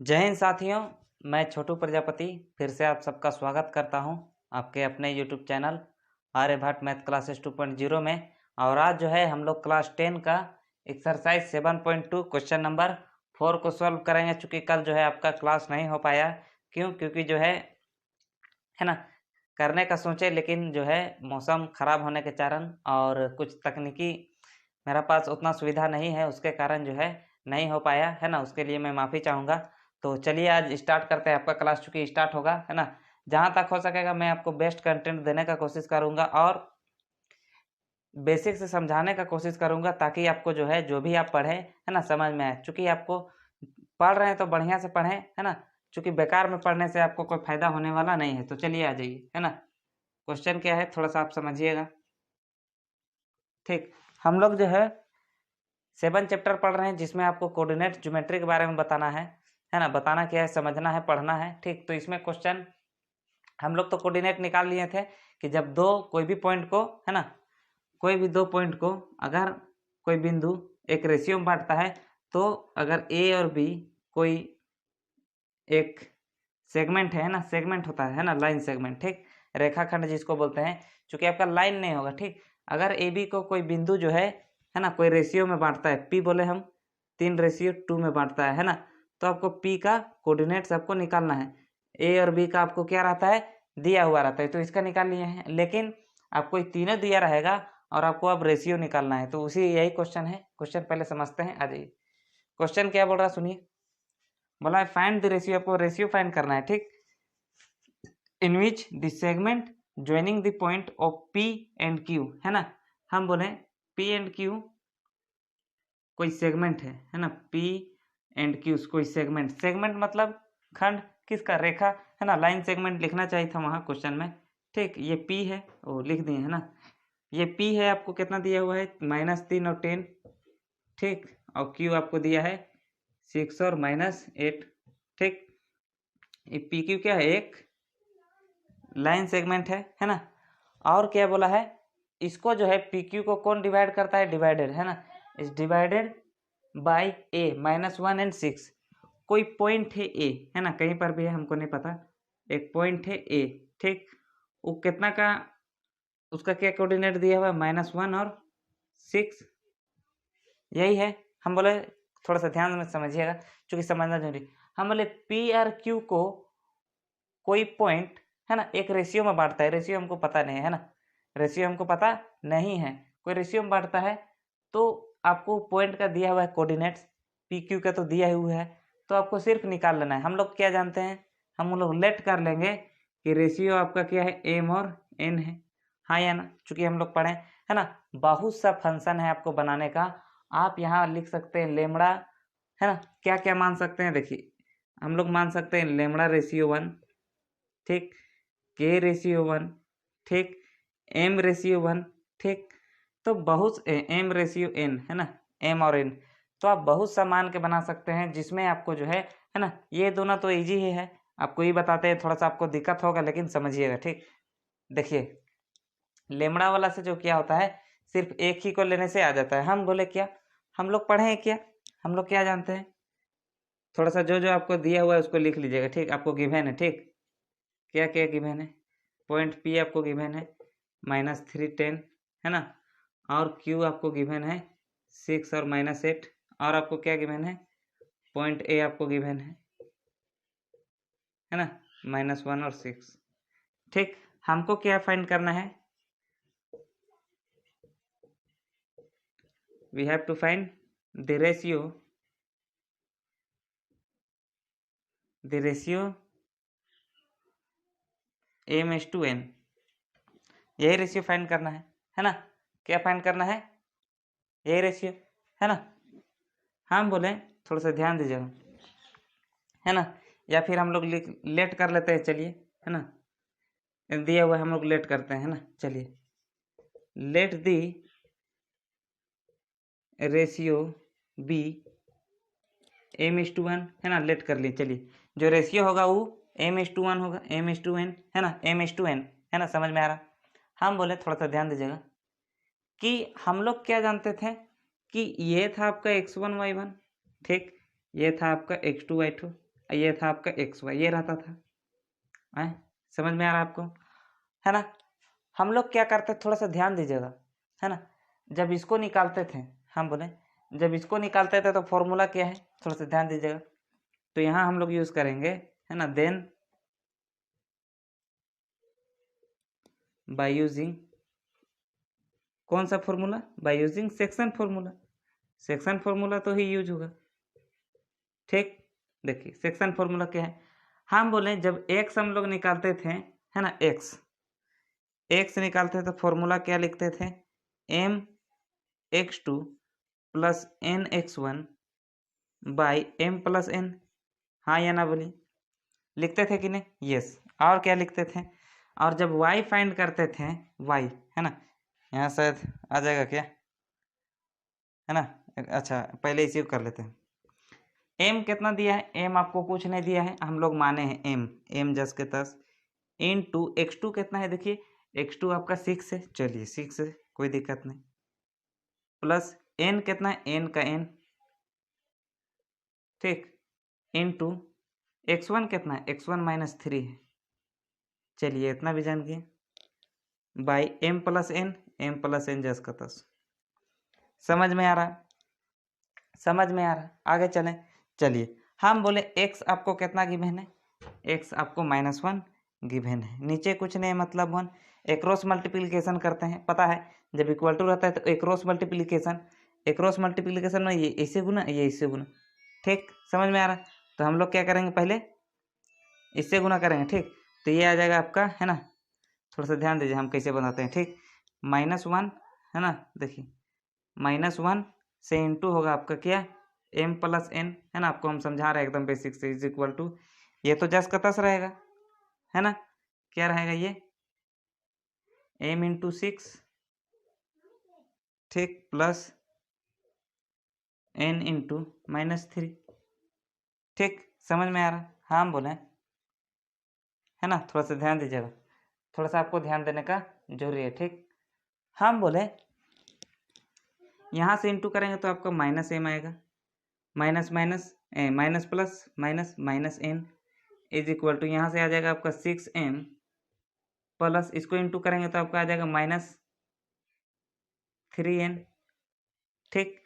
जय हिंद साथियों, मैं छोटू प्रजापति फिर से आप सबका स्वागत करता हूं आपके अपने YouTube channel Aryabhatta math classes 2.0 में। और आज जो है हम लोग क्लास 10 का एक्सरसाइज 7.2 क्वेश्चन नंबर 4 को सॉल्व करेंगे। चूँकि कल जो है आपका क्लास नहीं हो पाया, क्योंकि जो है ना करने का सोचे, लेकिन जो है मौसम ख़राब होने के कारण और कुछ तकनीकी मेरा पास उतना सुविधा नहीं है, उसके कारण जो है नहीं हो पाया है ना। उसके लिए मैं माफ़ी चाहूँगा। तो चलिए आज स्टार्ट करते हैं। आपका क्लास चूँकि स्टार्ट होगा है ना, जहाँ तक हो सकेगा मैं आपको बेस्ट कंटेंट देने का कोशिश करूँगा और बेसिक से समझाने का कोशिश करूँगा, ताकि आपको जो है जो भी आप पढ़ें है ना समझ में आए। चूँकि आपको पढ़ रहे हैं तो बढ़िया से पढ़ें है ना, चूँकि बेकार में पढ़ने से आपको कोई फायदा होने वाला नहीं है। तो चलिए आ जाइए है ना। क्वेश्चन क्या है थोड़ा सा आप समझिएगा। ठीक, हम लोग जो है 7 चैप्टर पढ़ रहे हैं, जिसमें आपको कोऑर्डिनेट ज्योमेट्री के बारे में बताना है ना। बताना क्या है, समझना है, पढ़ना है। ठीक, तो इसमें क्वेश्चन हम लोग तो कोऑर्डिनेट निकाल लिए थे कि जब कोई भी पॉइंट को है ना, कोई भी दो पॉइंट को अगर कोई बिंदु एक रेशियो में बांटता है, तो अगर ए और बी कोई एक सेगमेंट है ना, सेगमेंट होता है ना, लाइन सेगमेंट, ठीक, रेखाखंड जिसको बोलते हैं। चूंकि आपका लाइन नहीं होगा, ठीक, अगर ए बी को कोई बिंदु जो है ना कोई रेशियो में बांटता है, पी बोले हम 3:2 में बांटता है ना, तो आपको पी का कोऑर्डिनेट्स आपको निकालना है। ए और बी का आपको क्या रहता है, दिया हुआ रहता है, तो इसका निकाल लिए हैं। लेकिन आपको ये तीनों दिया रहेगा और आपको अब रेशियो निकालना है, तो उसी यही क्वेश्चन है। क्वेश्चन पहले समझते हैं, आ जाइए। क्वेश्चन क्या बोल रहा है सुनिए। बोला है फाइंड द रेशियो, आपको रेशियो फाइंड करना है, ठीक, in which the segment joining the point of P and Q है ना। हम बोले पी एंड क्यू कोई सेगमेंट है ना, पी एंड क्यू कोई सेगमेंट, सेगमेंट मतलब खंड किसका, रेखा है ना। लाइन सेगमेंट लिखना चाहिए था वहाँ क्वेश्चन में, ठीक। ये पी है, वो लिख दिए है ना। ये पी है, आपको कितना दिया हुआ है, -3 और 10, ठीक। और क्यू आपको दिया है 6 और -8, ठीक। ये पी क्यू क्या है, एक लाइन सेगमेंट है ना। और क्या बोला है, इसको जो है पी क्यू को कौन डिवाइड करता है, डिवाइडेड है ना, is divided by A -1 and 6। कोई पॉइंट है ए है ना, कहीं पर भी है हमको नहीं पता, एक पॉइंट है ए, ठीक। वो कितना का, उसका क्या कोऑर्डिनेट दिया हुआ है, -1 और 6, यही है। हम बोले थोड़ा सा ध्यान में समझिएगा, क्योंकि समझना जरूरी। हम बोले पी आर क्यू को कोई पॉइंट है ना एक रेशियो में बांटता है, रेशियो हमको पता नहीं है ना, रेशियो हमको पता नहीं है, कोई रेशियो में बांटता है, तो आपको पॉइंट का दिया हुआ है कोऑर्डिनेट्स, पी क्यू का तो दिया हुआ है, तो आपको सिर्फ निकाल लेना है। हम लोग क्या जानते हैं, हम लोग लेट कर लेंगे कि रेशियो आपका क्या है, एम और एन है, हाँ या ना। चूंकि हम लोग पढ़े है ना, बहुत सा फंक्शन है आपको बनाने का। आप यहाँ लिख सकते हैं लेमड़ा है ना, क्या क्या मान सकते हैं, देखिए हम लोग मान सकते हैं लेमड़ा रेशियो 1, ठीक, के रेशियो 1, ठीक, एम रेशियो 1, ठीक। तो बहुत एम रेशियो एन है ना, एम और एन, तो आप बहुत सा मान के बना सकते हैं, जिसमें आपको जो है ना, ये दोनों तो इजी ही है। आपको ये बताते हैं, थोड़ा सा आपको दिक्कत होगा, लेकिन समझिएगा, ठीक। देखिए लेमड़ा वाला से जो क्या होता है, सिर्फ एक ही को लेने से आ जाता है। हम बोले क्या, हम लोग पढ़े हैं क्या, हम लोग क्या जानते हैं, थोड़ा सा जो जो आपको दिया हुआ है उसको लिख लीजिएगा, ठीक। आपको गिवन है, ठीक, क्या क्या गिवन है, पॉइंट पी आपको गिवन है -3 10 है ना, और क्यू आपको गिवन है 6 और -8, और आपको क्या गिवन है, पॉइंट ए आपको गिवन है ना, -1 और 6, ठीक। हमको क्या फाइंड करना है, we have to find the ratio m/n, यही रेशियो फाइंड करना है ना। क्या फाइंड करना है, यही रेशियो है ना। हम बोले थोड़ा सा ध्यान दीजिएगा है ना, या फिर हम लोग लेट कर लेते हैं, चलिए है ना, दिया हुआ हम लोग लेट करते हैं, है ना। चलिए let the ratio B m/1 है ना, लेट कर लिए। चलिए जो रेशियो होगा वो m/1 होगा, m/n है ना, m/n है ना, समझ में आ रहा। हम बोले थोड़ा सा ध्यान दीजिएगा कि हम लोग क्या जानते थे कि ये था आपका x1 y1, ठीक, ये था आपका x2 y2, ये था आपका एक्स वाई, ये रहता था। समझ में आ रहा है आपको, है ना। हम लोग क्या करते, थोड़ा सा ध्यान दीजिएगा, है ना। जब इसको निकालते थे, हम बोले जब इसको निकालते थे तो फॉर्मूला क्या है, थोड़ा सा ध्यान दीजिएगा। तो यहाँ हम लोग यूज करेंगे, है ना, देन बाय यूजिंग कौन सा formula, by using section formula. Section formula तो ही यूज होगा, ठीक। देखिए सेक्शन फॉर्मूला क्या है, हम बोले जब एक्स हम लोग निकालते थे, है ना, एक्स निकालते थे तो फॉर्मूला क्या लिखते थे, M X two plus N X one by M plus N. हाँ या ना बोलिए, लिखते थे कि नहीं, यस। और क्या लिखते थे, और जब y फाइंड करते थे, y, है ना, यहाँ शायद आ जाएगा क्या, है ना। अच्छा पहले इसी को कर लेते हैं। m कितना दिया है, m आपको कुछ नहीं दिया है, हम लोग माने हैं m जस के तस, इन टू x2 कितना है, देखिए x2 आपका 6 है, चलिए 6 है, कोई दिक्कत नहीं, प्लस n कितना है, n का n, ठीक, इन टू x1 कितना है, x1 माइनस 3 है, चलिए इतना भी जान गए, बाई m प्लस n जस का तस। समझ में आ रहा, समझ में आ रहा, आगे चलें। चलिए हम बोले x आपको कितना गिवन है, x आपको -1 गिवन है, नीचे कुछ नहीं मतलब 1, एक क्रॉस मल्टीप्लिकेशन करते हैं, पता है जब इक्वल टू रहता है तो एक क्रॉस मल्टीप्लिकेशन में ये इससे गुना, ये इससे गुना, ठीक। समझ में आ रहा, तो हम लोग क्या करेंगे, पहले इससे गुना करेंगे, ठीक। तो ये आ जाएगा आपका, है ना, थोड़ा सा ध्यान दीजिए हम कैसे बनाते हैं, ठीक। -1, है ना, देखिए -1 से इंटू होगा आपका क्या, m प्लस n, है ना, आपको हम समझा रहे हैं एकदम बेसिक से, इज इक्वल टू, ये तो जस का तस रहेगा, है ना, क्या रहेगा ये, m इंटू 6, ठीक, प्लस n इंटू -3, ठीक। समझ में आ रहा, हाँ हम बोले, है ना, थोड़ा सा ध्यान दीजिएगा, थोड़ा सा आपको ध्यान देने का जरूरी है, ठीक। हम बोले यहाँ से इंटू करेंगे तो आपका -m आएगा, minus minus minus plus minus minus n is equal to, यहाँ से आ जाएगा आपका 6m प्लस, इसको इंटू करेंगे तो आपका आ जाएगा -3n, ठीक।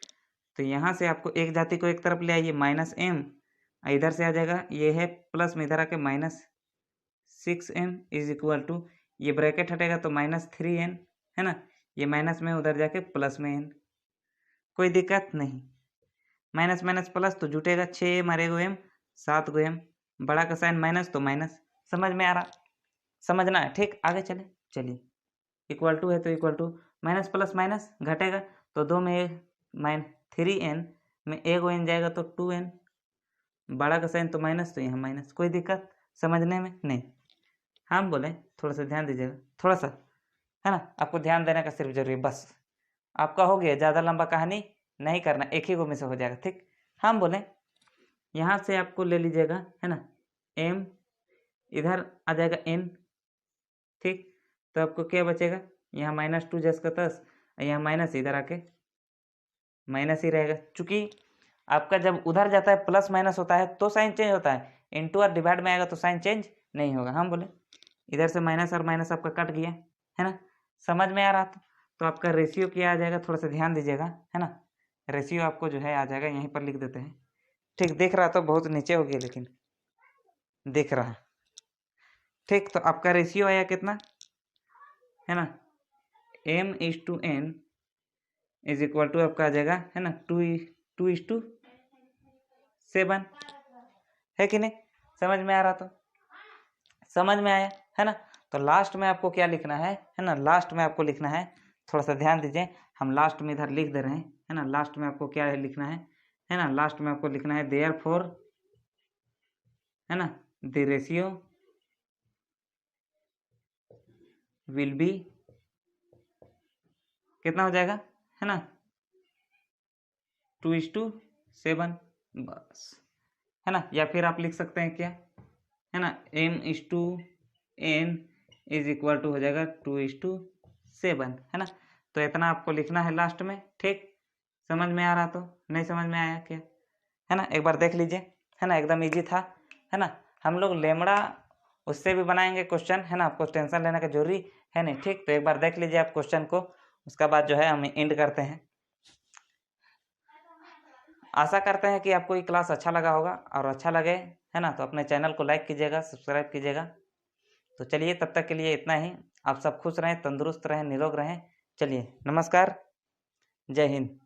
तो यहाँ से आपको एक जाति को एक तरफ ले आइए, -m, इधर से आ जाएगा, ये है प्लस में इधर आके -6m इज इक्वल टू, ये ब्रैकेट हटेगा तो -3n, है ना, ये माइनस में उधर जाके प्लस में n, कोई दिक्कत नहीं, माइनस माइनस प्लस तो जुटेगा, 6 मारे गो m, 7 गो m, बड़ा का साइन माइनस तो माइनस। समझ में आ रहा, समझना है, ठीक। आगे चले, चलिए इक्वल टू है तो equal to, minus plus minus घटेगा तो 2 में -3n में एक n जाएगा तो 2n, बड़ा का साइन तो माइनस तो यहाँ माइनस, कोई दिक्कत समझने में नहीं। हम बोले थोड़ा सा ध्यान दीजिएगा, थोड़ा सा, है ना, आपको ध्यान देने का सिर्फ जरूरी है, बस आपका हो गया, ज़्यादा लंबा कहानी नहीं करना, एक ही गो में से हो जाएगा, ठीक। हम बोले यहाँ से आपको ले लीजिएगा, है ना, m, इधर आ जाएगा n, ठीक। तो आपको क्या बचेगा, यहाँ -2 जस का तस, यहाँ माइनस, इधर आके माइनस ही रहेगा, चूंकि आपका जब उधर जाता है प्लस माइनस होता है तो साइन चेंज होता है, इंटू और डिवाइड में आएगा तो साइन चेंज नहीं होगा। हम बोले इधर से माइनस और माइनस आपका कट गया, है ना, समझ में आ रहा था। तो आपका रेशियो क्या आ जाएगा, थोड़ा सा ध्यान दीजिएगा, है ना, रेशियो आपको जो है आ जाएगा, यहीं पर लिख देते हैं, ठीक। दिख रहा तो बहुत नीचे हो गया, लेकिन दिख रहा, ठीक। तो आपका रेशियो आया कितना, है ना, m/n इज इक्वल टू आपका आ जाएगा, है ना, 2:7, है कि नहीं, समझ में आ रहा, तो समझ में आया, है ना। तो लास्ट में आपको क्या लिखना है ना, लास्ट में आपको लिखना है, थोड़ा सा ध्यान दीजिए, हम लास्ट में इधर लिख दे रहे हैं, है ना, लास्ट में आपको क्या है लिखना है ना, लास्ट में आपको लिखना है देयरफॉर, है ना, द रेशियो विल बी, कितना हो जाएगा, है ना, 2:7, बस, है ना। या फिर आप लिख सकते हैं क्या, है ना, m/n इज इक्वल टू हो जाएगा 2:7, है ना। तो इतना आपको लिखना है लास्ट में, ठीक। समझ में आ रहा, तो नहीं समझ में आया क्या, है ना, एक बार देख लीजिए, है ना, एकदम इजी था, है ना। हम लोग लेमड़ा उससे भी बनाएंगे क्वेश्चन, है ना। आपको टेंशन लेने का जरूरी है नहीं, ठीक। तो एक बार देख लीजिए आप क्वेश्चन को, उसका बाद जो है हम एंड करते हैं। आशा करते हैं कि आपको ये क्लास अच्छा लगा होगा, और अच्छा लगे, है ना, तो अपने चैनल को लाइक कीजिएगा, सब्सक्राइब कीजिएगा। तो चलिए तब तक के लिए इतना ही। आप सब खुश रहें, तंदुरुस्त रहें, निरोग रहें। चलिए नमस्कार, जय हिंद।